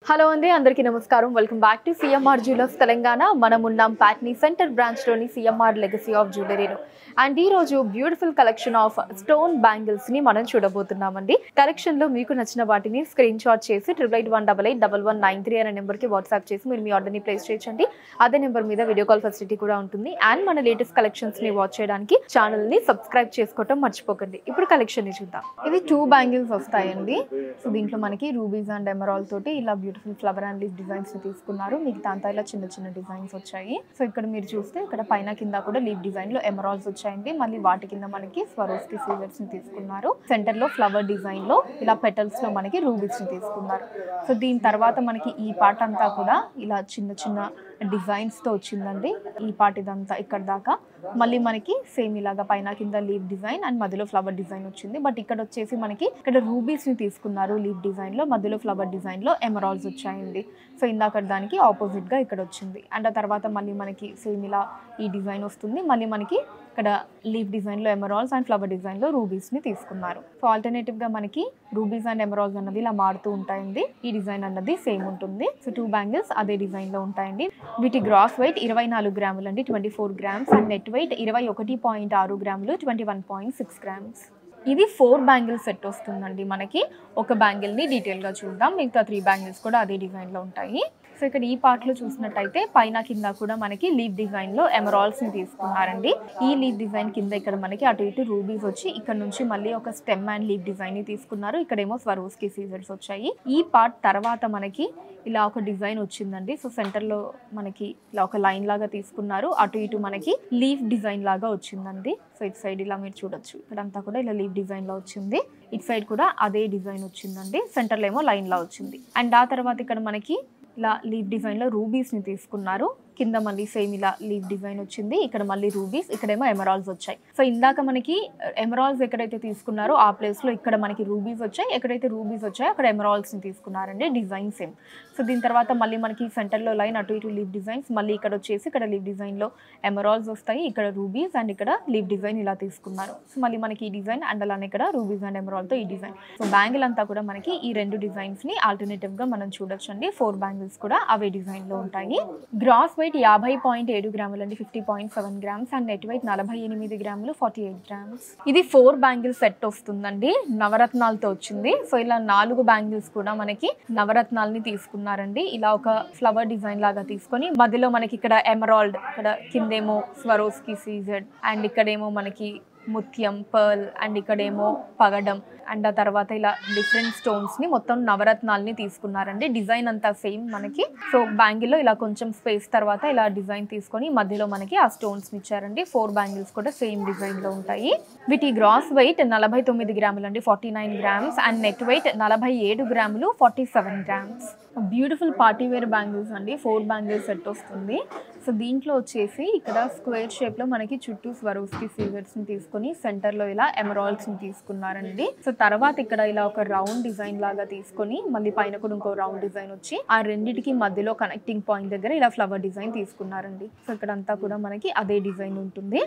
Hello అండి అందరికీ నమస్కారం welcome back to CMR jewellers Telangana మనం ఉన్నాం ప్యాట్నీ సెంటర్ బ్రాంచ్ లోని సిఎంఆర్ లెగసీ ఆఫ్ జ్యువెలరీలో అండ్ ఈ రోజు beautiful collection of stone bangles ని మనం చూడబోతున్నామండి కలెక్షన్ లో మీకు నచ్చిన వాటిని స్క్రీన్ షాట్ చేసి 8818811193 అనే నెంబర్ కి వాట్సాప్ చేసి మీరు మీ ఆర్డర్ ని ప్లేస్ చేయొచ్చండి అదే నెంబర్ మీద వీడియో కాల్ ఫెసిలిటీ కూడా ఉంటుంది అండ్ మన లేటెస్ట్ కలెక్షన్స్ ని వాచ్ చేయడానికి ఛానల్ ని సబ్స్క్రైబ్ చేసుకోవడం మర్చిపోకండి ఇప్పుడు కలెక్షన్ ని చూద్దాం ఇవి 2 బ్యాంగిల్స్ వస్తాయండి సో దీంట్లో మనకి రూబీస్ అండ్ ఎమరాల్డ్ తోటి ఇలా ఫ్లవర్ అండ్ లీఫ్ డిజైన్స్ ని తీసుకున్నారు మిగతా అంతా ఇలా చిన్న చిన్న డిజైన్స్ వచ్చాయి సో ఇక్కడ మీరు చూస్తే ఇక్కడ పైన కింద కూడా లీఫ్ డిజైన్ లో ఎమరాల్డ్స్ వచ్చాయండి మళ్ళీ వాటి కింద మనకి స్వరోస్కి సీజర్స్ ని తీసుకున్నారు సెంటర్ లో ఫ్లవర్ డిజైన్ లో ఇలా పెటల్స్ లో మనకి రూబీస్ ని తీసుకున్నారు సో దీని తర్వాత మనకి ఈ పార్ట్ అంతా కూడా ఇలా చిన్న చిన్న డిజైన్స్ తో వచ్చిందండి ఈ పార్ట్ ఇదంతా ఇక్కడ దాకా మళ్ళీ మనకి సేమ్ ఇలాగా పైన కింద లీఫ్ డిజైన్ అండ్ మధ్యలో ఫ్లవర్ డిజైన్ వచ్చింది బట్ ఇక్కడ వచ్చేసి మనకి ఇక్కడ రూబీస్ ని తీసుకున్నారు లీఫ్ డిజైన్ లో మధ్యలో ఫ్లవర్ డిజైన్ లో ఎమరాల్డ్స్ వచ్చాయండి సో ఇందాక దానికి ఆపోజిట్ గా ఇక్కడ వచ్చింది అండ్ ఆ తర్వాత మళ్ళీ మనకి సేమ్ ఇలా ఈ డిజైన్ వస్తుంది మళ్ళీ మనకి ఇక్కడ లీఫ్ డిజైన్ లో ఎమరాల్డ్స్ అండ్ ఫ్లవర్ డిజైన్ లో రూబీస్ ని తీసుకున్నారు సో ఆల్టర్నేటివ్ గా మనకి రూబీస్ అండ్ ఎమరాల్డ్స్ అన్నది ఇలా మారుతూ ఉంటాయండి ఈ డిజైన్ అన్నది సేమ్ ఉంటుంది సో 2 బ్యాంగిల్స్ అదే డిజైన్ లో ఉంటాయండి వీటి గ్రాస్ వెయిట్ 24 గ్రాములు అండి 24 గ్రామ్స్ అండ్ నెట్ వెయిట్ 21.6 గ్రాములు 21.6 గ్రామ్స్ ఇది 4 బ్యాంగిల్ సెట్ వస్తుందండి మనకి ఒక బ్యాంగిల్ ని డీటెయిల్ గా చూద్దాం మిగతా 3 బ్యాంగిల్స్ కూడా అదే డిజైన్ లో ఉంటాయి సో ఇక్కడ ఈ పార్ట్ లో చూసినట్టయితే పైన కింద కూడా మనకి లీఫ్ డిజైన్ లో ఎమరాల్డ్స్ ని తీసుకున్నారండి ఈ లీఫ్ డిజైన్ కింద ఇక్కడ మనకి అటు ఇటు రూబీస్ వచ్చి ఇక్కడ నుంచి మళ్ళీ ఒక స్టెమ్ అండ్ లీఫ్ డిజైన్ ని తీసుకున్నారు ఇక్కడేమో స్వరోస్కి సీజర్స్ వచ్చాయి ఈ పార్ట్ తర్వాత మనకి ఇలా ఒక డిజైన్ వచ్చిందండి సో సెంటర్ లో మనకి ఇలా ఒక లైన్ లాగా తీసుకున్నారు అటు ఇటు మనకి లీఫ్ డిజైన్ లాగా వచ్చిందండి సో ఇటు సైడ్ ఇలా మీరు చూడొచ్చు ఇక్కడంతా కూడా ఇలా లీఫ్ డిజైన్ లో వచ్చింది ఇటు సైడ్ కూడా అదే డిజైన్ వచ్చిందండి సెంటర్ లో ఏమో లైన్ లా వచ్చింది అండ్ ఆ తర్వాత ఇక్కడ మనకి ఇలా లీఫ్ డిజైన్ లో రూబీస్ ని తీసుకున్నారు కింద మళ్ళీ సేమ్ ఇలా లీఫ్ డిజైన్ వచ్చింది ఇక్కడ మళ్ళీ రూబీస్ ఇక్కడేమో ఎమరాల్డ్స్ వచ్చాయి సో ఇందాక మనకి ఎమరాల్డ్స్ ఎక్కడైతే తీసుకున్నారో ఆ ప్లేస్ లో ఇక్కడ మనకి రూబీస్ వచ్చాయి ఎక్కడైతే రూబీస్ వచ్చాయో అక్కడ ఎమరాల్డ్స్ ని తీసుకున్నారండి డిజైన్ సేమ్ సో దీని తర్వాత మళ్ళీ మనకి సెంటర్ లో లైన్ అటు ఇటు లీఫ్ డిజైన్స్ మళ్ళీ ఇక్కడ వచ్చేసి ఇక్కడ లీఫ్ డిజైన్ లో ఎమరాల్డ్స్ వస్తాయి ఇక్కడ రూబీస్ అండ్ ఇక్కడ లీఫ్ డిజైన్ ఇలా తీసుకున్నారు సో మళ్ళీ మనకి ఈ డిజైన్ అండ్ అలానే ఇక్కడ రూబీస్ అండ్ ఎమరాల్డ్ తో ఈ డిజైన్ సో బ్యాంగిల్ అంతా కూడా మనకి ఈ 2 డిజైన్స్ ని ఆల్టర్నేటివ్ గా మనం చూడొచ్చండి 4 బ్యాంగిల్స్ కూడా అవే డిజైన్ లో ఉంటాయి గ్రాస్ వెయిట్ 50.7 గ్రాములు అండి 50.7 గ్రామ్స్ అండ్ నెట్ వెయిట్ 48 గ్రాములు 48 గ్రామ్స్ ఇది 4 బ్యాంగిల్ సెట్ వస్తుందండి నవరత్నాలతో వచ్చింది సో ఇలా 4 బ్యాంగిల్స్ కూడా మనకి నవరత్నాలని తీసుకున్నారండి ఇలా ఒక ఫ్లవర్ డిజైన్ లాగా తీసుకొని మధ్యలో మనకి ఇక్కడ ఎమరాల్డ్ ఇక్కడ కిందేమో స్వరోస్కి సీజెడ్ అండ్ ఇక్కడేమో మనకి ముత్యం పర్ల్ అండ్ ఇక్కడేమో పగడం అండ్ ఆ తర్వాత ఇలా డిఫరెంట్ స్టోన్స్ ని మొత్తం నవరత్నాలని తీసుకున్నారండి డిజైన్ అంతా సేమ్ మనకి సో బ్యాంగిల్ లో ఇలా కొంచెం స్పేస్ తర్వాత ఇలా డిజైన్ తీసుకొని మధ్యలో మనకి ఆ స్టోన్స్ ని ఇచ్చారండి 4 బ్యాంగిల్స్ కూడా సేమ్ డిజైన్ లో ఉంటాయి వీటి గ్రాస్ వెయిట్ 49 గ్రాములు అండి 49 గ్రామ్స్ అండ్ నెట్ వెయిట్ 47 గ్రాములు 47 grams beautiful party wear bangles అండి 4 బ్యాంగిల్స్ సెట్ వస్తుంది సో దీంట్లో వచ్చేసి ఇక్కడ స్క్వేర్ షేప్ లో మనకి చుట్టూ స్వరోస్కి సీజర్స్ ని తీసుకొని సెంటర్ లో ఇలా ఎమరాల్డ్స్ ని తీసుకున్నారండి సో తర్వాత ఇక్కడ ఇలా ఒక రౌండ్ డిజైన్ లాగా తీసుకొని మళ్ళీ పైన కూడా ఇంకో రౌండ్ డిజైన్ వచ్చి ఆ రెండిటికి మధ్యలో కనెక్టింగ్ పాయింట్ దగ్గర ఇలా ఫ్లవర్ డిజైన్ తీసుకున్నారండి సో ఇక్కడ అంతా కూడా మనకి అదే డిజైన్ ఉంటుంది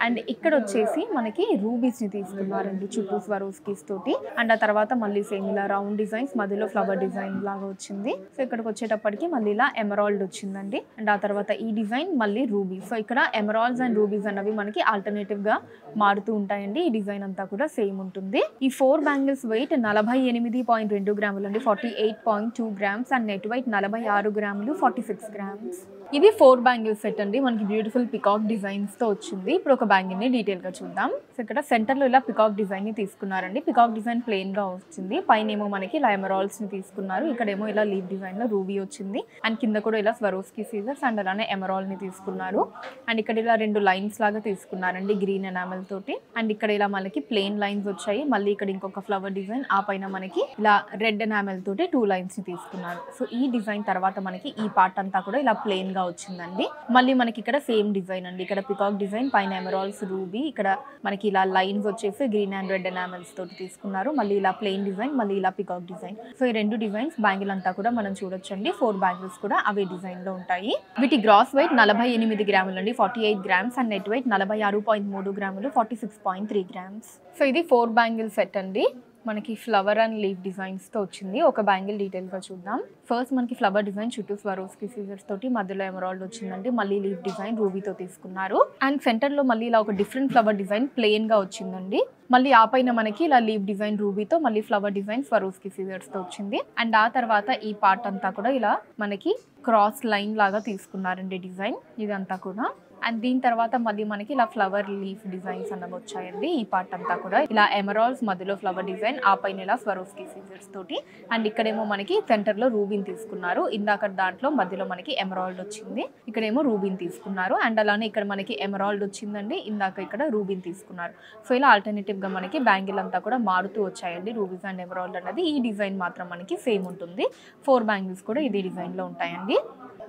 అండ్ ఇక్కడ వచ్చేసి మనకి రూబీస్ ని తీసుకున్నారండి చుట్టూ స్వరోస్కీస్ తోటి అండ్ ఆ తర్వాత మళ్ళీ సేమ్ ఇలా రౌండ్ డిజైన్స్ మధ్యలో ఫ్లవర్ డిజైన్ లాగా వచ్చింది సో ఇక్కడికి వచ్చేటప్పటికి మళ్ళీ ఇలా ఎమరాల్డ్ వచ్చిందండి అండ్ ఆ తర్వాత ఈ డిజైన్ మళ్ళీ రూబీ సో ఇక్కడ ఎమరాల్డ్స్ అండ్ రూబీస్ అన్నవి మనకి ఆల్టర్నేటివ్ గా మారుతూ ఉంటాయండి ఈ డిజైన్ అంతా కూడా సేమ్ ఉంటుంది ఈ 4 బ్యాంగిల్స్ వెయిట్ 48.2 గ్రాములు అండి 48.2 గ్రామ్స్ అండ్ నెట్ వెయిట్ 46 గ్రాములు 46 గ్రామ్స్ ఇది 4 బ్యాంగిల్ సెట్ అండి మనకి బ్యూటిఫుల్ పికాక్ డిజైన్స్ తో వచ్చింది ఇప్పుడు ఒక బ్యాంగిల్ ని డీటెయిల్ గా చూద్దాం సో ఇక్కడ సెంటర్ లో ఇలా పికాక్ డిజైన్ ని తీసుకున్నారండి పికాక్ డిజైన్ ప్లెయిన్ గా వచ్చింది పైన ఏమో మనకి ఇలా ఎమరాల్డ్స్ ని తీసుకున్నారు ఇక్కడేమో ఇలా లీఫ్ డిజైన్ లో రూబీ వచ్చింది అండ్ కింద కూడా ఇలా స్వరోస్కి సీజర్స్ అండ్ అలానే ఎమరాల్డ్ ని తీసుకున్నారు అండ్ ఇక్కడ ఇలా 2 లైన్స్ లాగా తీసుకున్నారండి గ్రీన్ ఎనామెల్ తోటి అండ్ ఇక్కడ ఇలా మనకి ప్లెయిన్ లైన్స్ వచ్చాయి మళ్ళీ ఇక్కడ ఇంకొక ఫ్లవర్ డిజైన్ ఆ పైన మనకి ఇలా రెడ్ ఎనామెల్ తోటి 2 లైన్స్ ని తీసుకున్నారు సో ఈ డిజైన్ తర్వాత మనకి ఈ పార్ట్ అంతా కూడా ఇలా ప్లెయిన్ గా వచ్చిందండి మళ్ళీ మనకి ఇక్కడ సేమ్ డిజైన్ అండి ఇక్కడ పికాక్ డిజైన్ పైన ఎమరాల్డ్స్ రూబీ ఇక్కడ మనకి ఇలా లైన్స్ వచ్చేసి గ్రీన్ అండ్ రెడ్ ఎనామెల్స్ తోటి తీసుకున్నారు మళ్ళీ ఇలా ప్లెయిన్ డిజైన్ మళ్ళీ ఇలా పికాక్ డిజైన్ సో ఈ 2 డిజైన్స్ బ్యాంగిల్ అంతా కూడా మనం చూడొచ్చండి 4 బ్యాంగిల్స్ కూడా అవే డిజైన్ లో ఉంటాయి వీటి గ్రాస్ వెయిట్ 48 గ్రాములు అండి 48 గ్రామ్స్ అండ్ నెట్ వెయిట్ 46.3 గ్రాములు 46.3 గ్రామ్స్ సో ఇది 4 బ్యాంగిల్ సెట్ అండి మనకి ఫ్లవర్ అండ్ లీఫ్ డిజైన్స్ తో వచ్చింది. ఒక బ్యాంగిల్ డీటెయిల్ గా చూద్దాం. ఫస్ట్ మనకి ఫ్లవర్ డిజైన్ చుట్టూ స్వరోస్కి సీజర్స్ తోటి మధ్యలో ఎమరాల్డ్ వచ్చిందండి. మళ్ళీ లీఫ్ డిజైన్ రూబీతో తీసుకున్నారు. అండ్ సెంటర్ లో మళ్ళీ ఇలా ఒక డిఫరెంట్ ఫ్లవర్ డిజైన్ ప్లెయిన్ గా వచ్చిందండి. మళ్ళీ ఆ పైన మనకి ఇలా లీఫ్ డిజైన్ రూబీతో మళ్ళీ ఫ్లవర్ డిజైన్ స్వరోస్కి సీజర్స్ తో వచ్చింది. అండ్ ఆ తర్వాత ఈ పార్ట్ అంతా కూడా ఇలా మనకి క్రాస్ లైన్ లాగా తీసుకున్నారండి డిజైన్ ఇదంతా కూడా. అండ్ దీని తర్వాత మళ్ళీ మనకి ఇలా ఫ్లవర్ లీఫ్ డిజైన్స్ అన్నవి వచ్చాయండి. ఈ పార్ట్ అంతా కూడా ఇలా ఎమరాల్డ్స్ మధ్యలో ఫ్లవర్ డిజైన్, ఆ పైన ఇలా స్వరోస్కి సీజర్స్ తోటి. అండ్ ఇక్కడేమో మనకి సెంటర్ లో రూబిన్ తీసుకున్నారు. ఇందాక దాంట్లో మధ్యలో మనకి ఎమరాల్డ్ వచ్చింది, ఇక్కడేమో రూబిన్ తీసుకున్నారు. అండ్ అలానే ఇక్కడ మనకి ఎమరాల్డ్ వచ్చిందండి, ఇందాక ఇక్కడ రూబిన్ తీసుకున్నారు. సో ఇలా ఆల్టర్నేటివ్ గా మనకి బ్యాంగిల్ అంతా కూడా మారుతూ వచ్చాయండి. రూబీస్ అండ్ ఎమరాల్డ్ అన్నది ఈ డిజైన్ మాత్రం మనకి సేమ్ ఉంటుంది. 4 బ్యాంగిల్స్ కూడా ఇదే డిజైన్ లో ఉంటాయండి.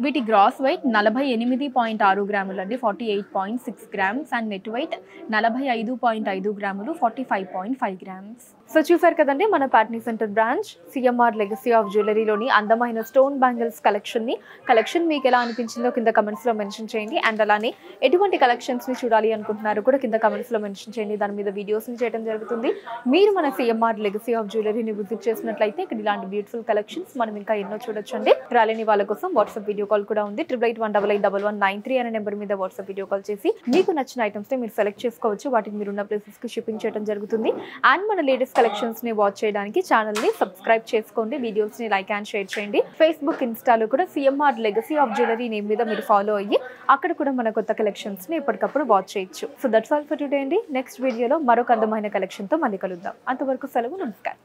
వీటి గ్రాస్ వెయిట్ 48.6 గ్రాములు అండి, 48.6 గ్రామ్స్. అండ్ నెట్ వెయిట్ 45.5 గ్రాములు, 45.5 గ్రామ్స్. సో చూసారు కదండి మన Patny centre branch CMR legacy of జ్యువెలరీలోని అందమైన స్టోన్ బ్యాంగిల్స్ కలెక్షన్ మీకు ఎలా అనిపించిందో కింద కమెంట్స్ లో మెన్షన్ చేయండి. అండ్ అలానే ఎటువంటి కలెక్షన్స్ ని చూడాలి అనుకుంటున్నారు కూడా కింద కమెంట్స్ లో మెన్షన్ చేయండి. దాని మీద వీడియోస్ ని చేయడం జరుగుతుంది. మీరు మన సిఎంఆర్ లెగసీ ఆఫ్ జ్యువెలరీని విజిట్ చేసినట్లయితే ఇక్కడ ఇలాంటి బ్యూటిఫుల్ కలెక్షన్స్ మనం ఇంకా ఎన్నో చూడొచ్చండి. రాలేని వాళ్ళ కోసం వాట్సాప్ వీడియో కాల్ కూడా ఉంది. 8818881193 అనే నెంబర్ మీద వాట్సాప్ వీడియో కాల్ చేసి మీకు నచ్చిన ఐటమ్స్ ని మీరు సెలెక్ట్ చేసుకోవచ్చు. వాటిని మీరు ఉన్న ప్లేసెస్ కి షిప్పింగ్ చేయడం జరుగుతుంది. అండ్ మన లేటెస్ట్ కలెక్షన్స్ ని వాచ్ చేయడానికి ఛానల్ ని సబ్స్క్రైబ్ చేసుకోండి. వీడియోస్ ని లైక్ అండ్ షేర్ చేయండి. ఫేస్బుక్, ఇన్స్టాలో కూడా CMR legacy of jewellery name మీద మీరు ఫాలో అయ్యి అక్కడ కూడా మన కొత్త కలెక్షన్స్ ని ఎప్పటికప్పుడు వాచ్ చేయొచ్చు. So that's all for today అండి. నెక్స్ట్ వీడియోలో మరొక అందమైన కలెక్షన్ తో మళ్ళీ కలుద్దాం. అంతవరకు సెలవు, నమస్కారం.